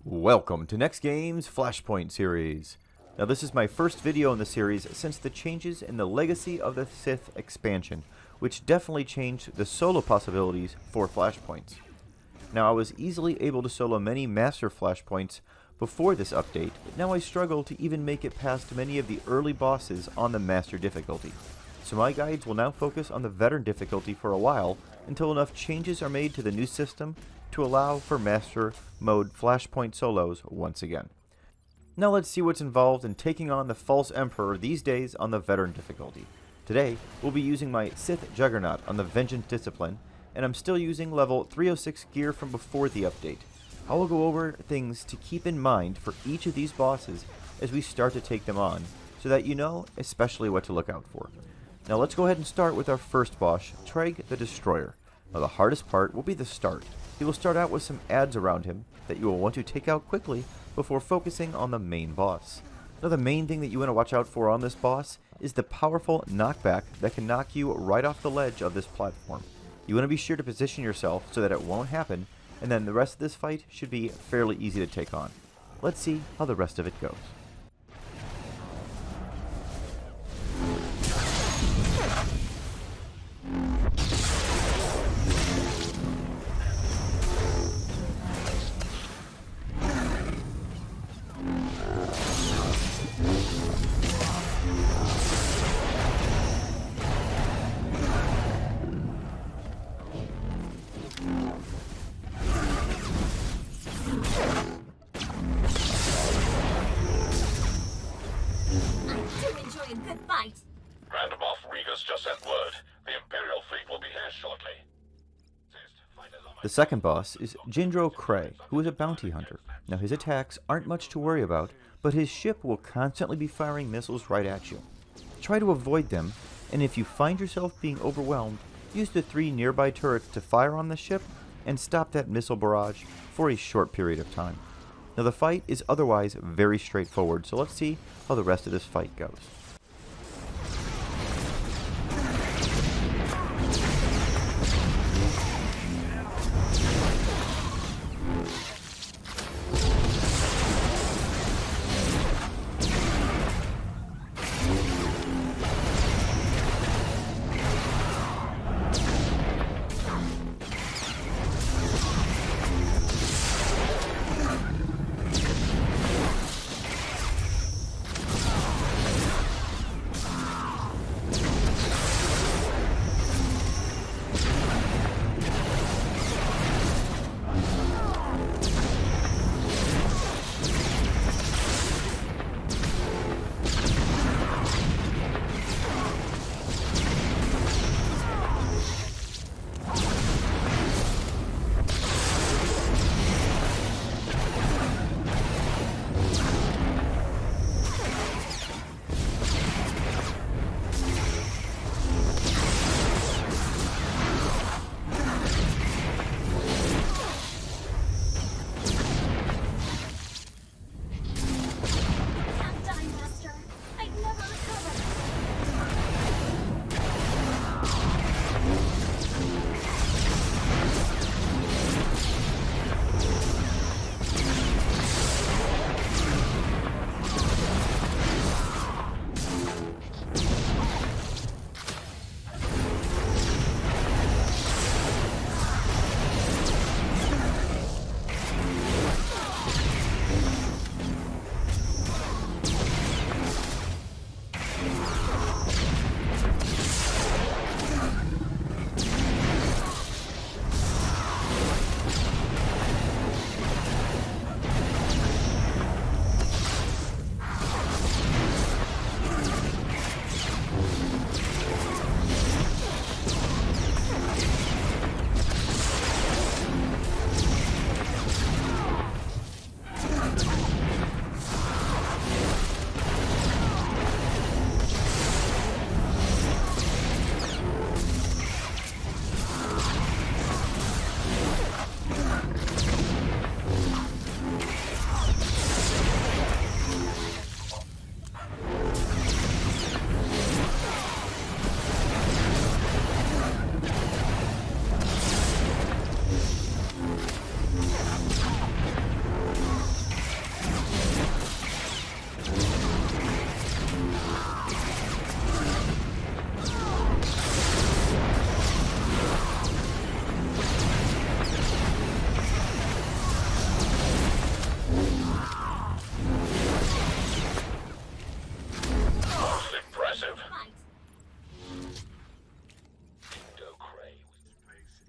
Welcome to NEXTGames Flashpoint series. Now this is my first video in the series since the changes in the Legacy of the Sith expansion, which definitely changed the solo possibilities for Flashpoints. Now I was easily able to solo many Master Flashpoints before this update, but now I struggle to even make it past many of the early bosses on the Master difficulty. So my guides will now focus on the Veteran difficulty for a while until enough changes are made to the new system to allow for Master Mode Flashpoint solos once again. Now let's see what's involved in taking on the False Emperor these days on the Veteran difficulty. Today, we'll be using my Sith Juggernaut on the Vengeance discipline, and I'm still using level 306 gear from before the update. I will go over things to keep in mind for each of these bosses as we start to take them on, so that you know especially what to look out for. Now let's go ahead and start with our first boss, Treg the Destroyer. Now the hardest part will be the start. He will start out with some adds around him that you will want to take out quickly before focusing on the main boss. Now the main thing that you want to watch out for on this boss is the powerful knockback that can knock you right off the ledge of this platform. You want to be sure to position yourself so that it won't happen, and then the rest of this fight should be fairly easy to take on. Let's see how the rest of it goes. The second boss is Jindro Cray, who is a bounty hunter. Now his attacks aren't much to worry about, but his ship will constantly be firing missiles right at you. Try to avoid them, and if you find yourself being overwhelmed, use the 3 nearby turrets to fire on the ship and stop that missile barrage for a short period of time. Now the fight is otherwise very straightforward, so let's see how the rest of this fight goes.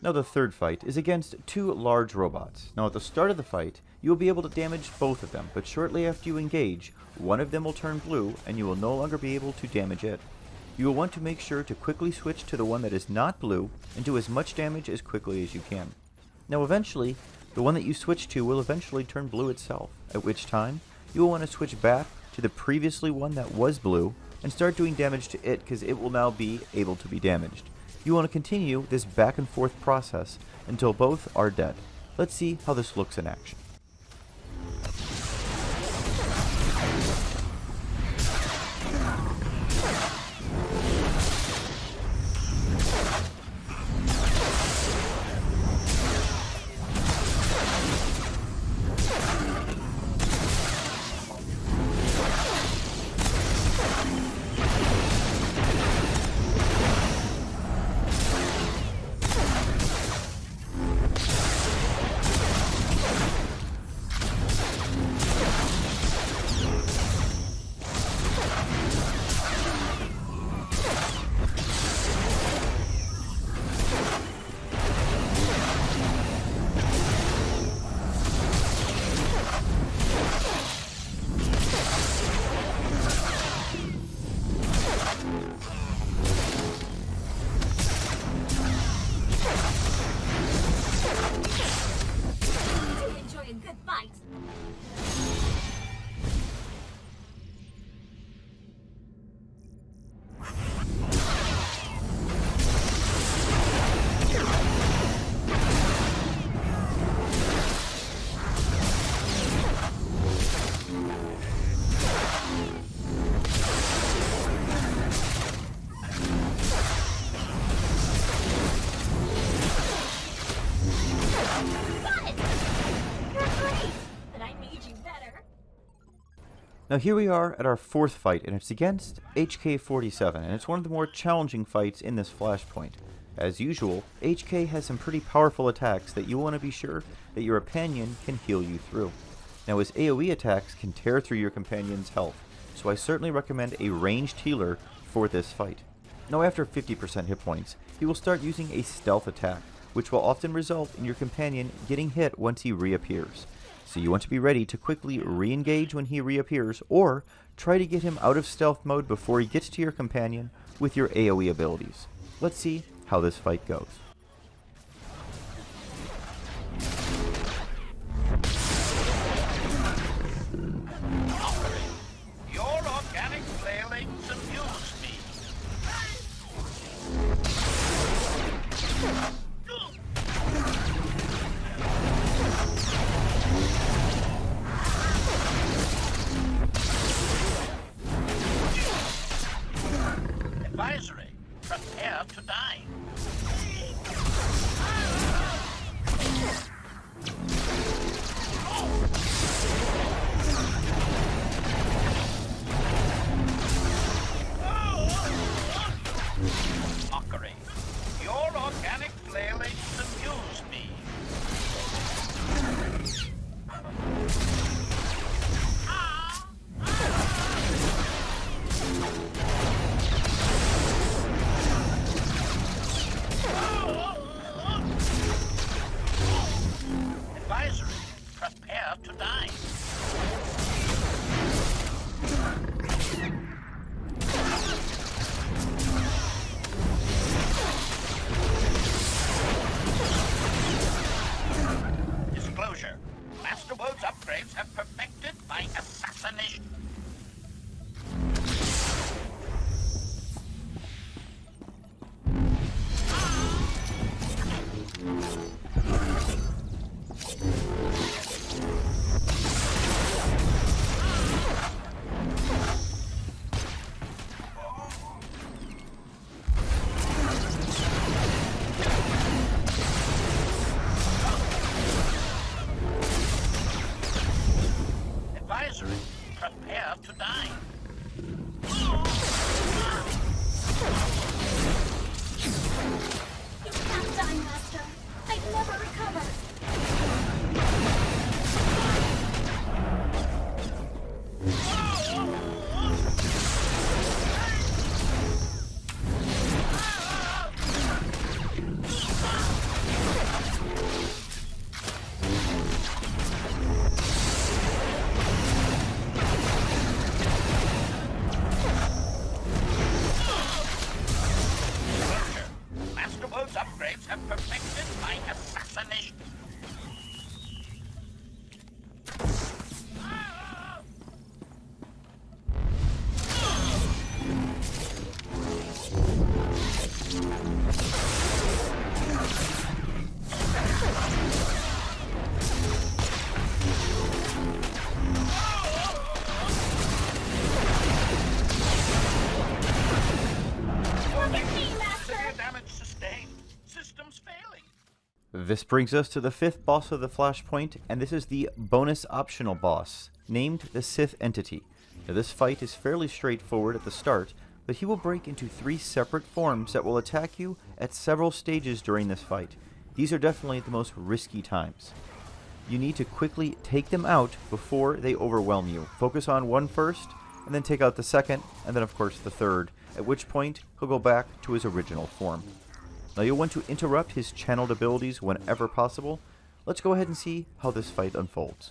Now the third fight is against two large robots. Now at the start of the fight, you will be able to damage both of them, but shortly after you engage, one of them will turn blue and you will no longer be able to damage it. You will want to make sure to quickly switch to the one that is not blue and do as much damage as quickly as you can. Now eventually, the one that you switch to will eventually turn blue itself, at which time you will want to switch back to the previously one that was blue and start doing damage to it because it will now be able to be damaged. You want to continue this back and forth process until both are dead. Let's see how this looks in action. Now here we are at our fourth fight, and it's against HK-47, and it's one of the more challenging fights in this Flashpoint. As usual, HK has some pretty powerful attacks that you want to be sure that your companion can heal you through. Now his AoE attacks can tear through your companion's health, so I certainly recommend a ranged healer for this fight. Now after 50% hit points, he will start using a stealth attack, which will often result in your companion getting hit once he reappears. So you want to be ready to quickly re-engage when he reappears, or try to get him out of stealth mode before he gets to your companion with your AoE abilities. Let's see how this fight goes. Your organic flailings amuse me. Advisory, prepare to die. Mockery. Your organic flailings amuse me. Advisory, prepare to die. Disclosure. Masterworld's upgrades have perfected my assassination. This brings us to the 5th boss of the Flashpoint, and this is the bonus optional boss, named the Sith Entity. Now this fight is fairly straightforward at the start, but he will break into 3 separate forms that will attack you at several stages during this fight. These are definitely the most risky times. You need to quickly take them out before they overwhelm you. Focus on one first, and then take out the second, and then of course the third, at which point he'll go back to his original form. Now you'll want to interrupt his channeled abilities whenever possible. Let's go ahead and see how this fight unfolds.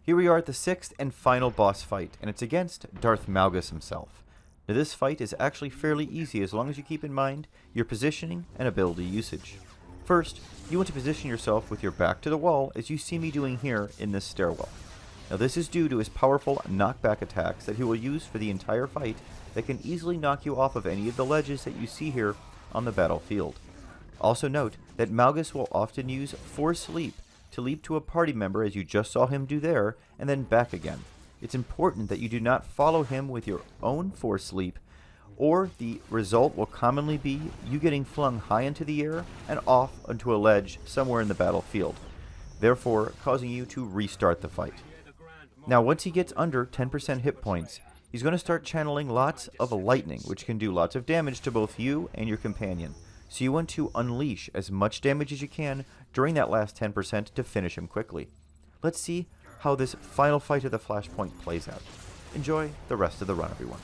Here we are at the 6th and final boss fight, and it's against Darth Malgus himself. Now this fight is actually fairly easy as long as you keep in mind your positioning and ability usage. First, you want to position yourself with your back to the wall as you see me doing here in this stairwell. Now this is due to his powerful knockback attacks that he will use for the entire fight that can easily knock you off of any of the ledges that you see here on the battlefield. Also note that Malgus will often use Force Leap to leap to a party member as you just saw him do there, and then back again. It's important that you do not follow him with your own Force Leap, or the result will commonly be you getting flung high into the air and off onto a ledge somewhere in the battlefield, therefore causing you to restart the fight. Now once he gets under 10% hit points, he's going to start channeling lots of lightning, which can do lots of damage to both you and your companion. So you want to unleash as much damage as you can during that last 10% to finish him quickly. Let's see how this final fight of the Flashpoint plays out. Enjoy the rest of the run, everyone.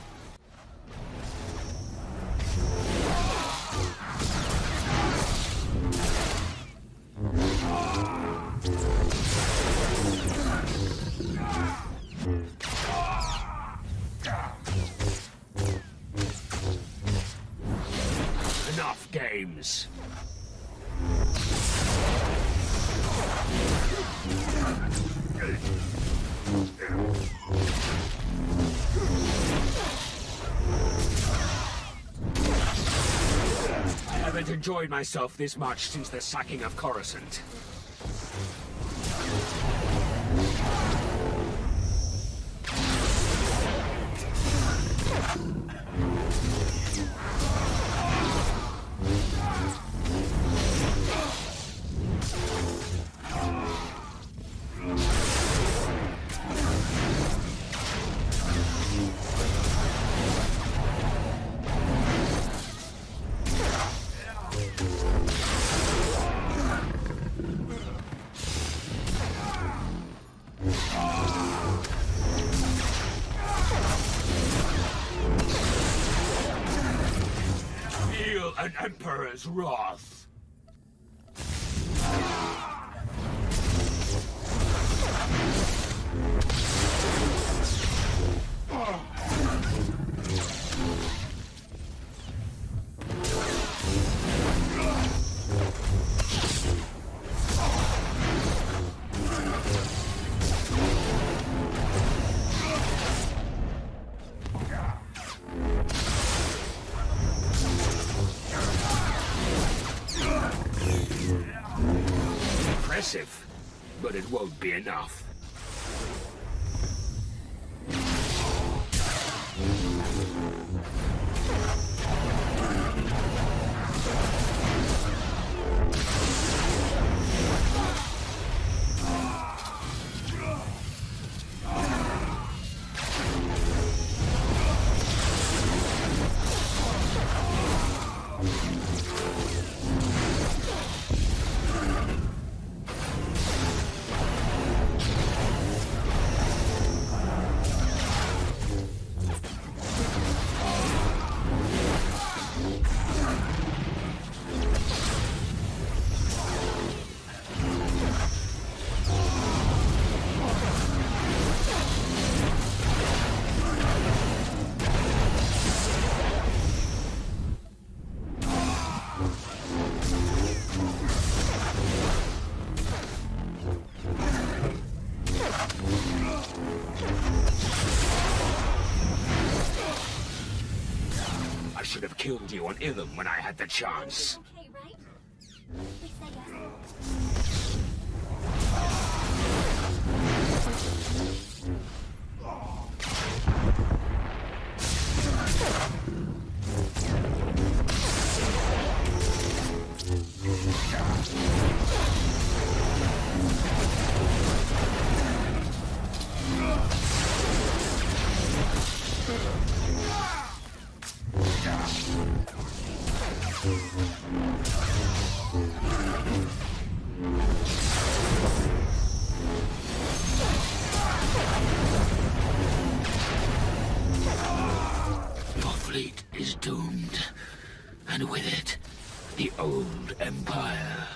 Enough games. I haven't enjoyed myself this much since the sacking of Coruscant. Feel an Emperor's wrath. Impressive, but it won't be enough. I should have killed you on Ilum when I had the chance. Okay, right? Fix that yourself. Your fleet is doomed, and with it, the old empire.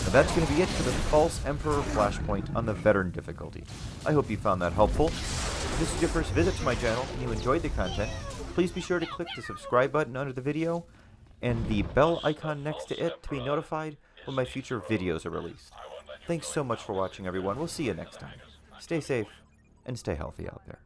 And that's going to be it for the False Emperor Flashpoint on the Veteran difficulty. I hope you found that helpful. If this is your first visit to my channel and you enjoyed the content, please be sure to click the subscribe button under the video and the bell icon next to it to be notified when my future videos are released. Thanks so much for watching, everyone. We'll see you next time. Stay safe and stay healthy out there.